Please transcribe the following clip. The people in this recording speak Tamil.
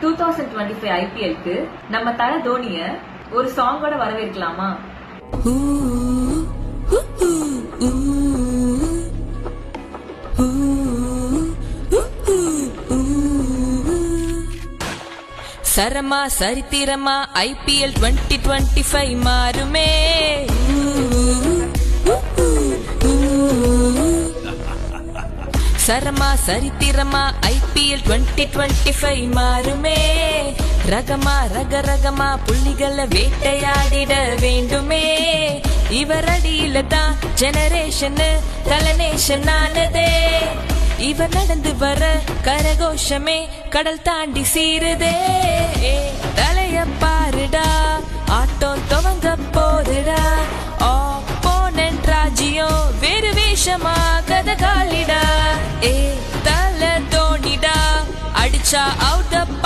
2025 ஐபிஎல்க்கு நம்ம தல தோனிய ஒரு சாங்கோட வரவேற்கலாமா? சரமா சரித்திரமா ஐபிஎல் 2025 மாறுமே. சரமா சரித்திரமா ஐபிஎல் 2025 மாறுமே. ரகமா ரகரகமா புள்ளிகளை வேட்டையாடிட வேண்டுமே. இவர் அடியில தான் ஜெனரேஷன் கலநேஷன் ஆனதே. இவர் நடந்து வர கரகோஷமே கடல் தாண்டி சீருதே. தலைய பாருடா ஆட்டம் துவங்க போதுடா. ஆப்போனன்ட் ராஜ்யம் வேறு வேஷமா கதை காலிடா. தல தோனிடா அடிச்சா அவுட்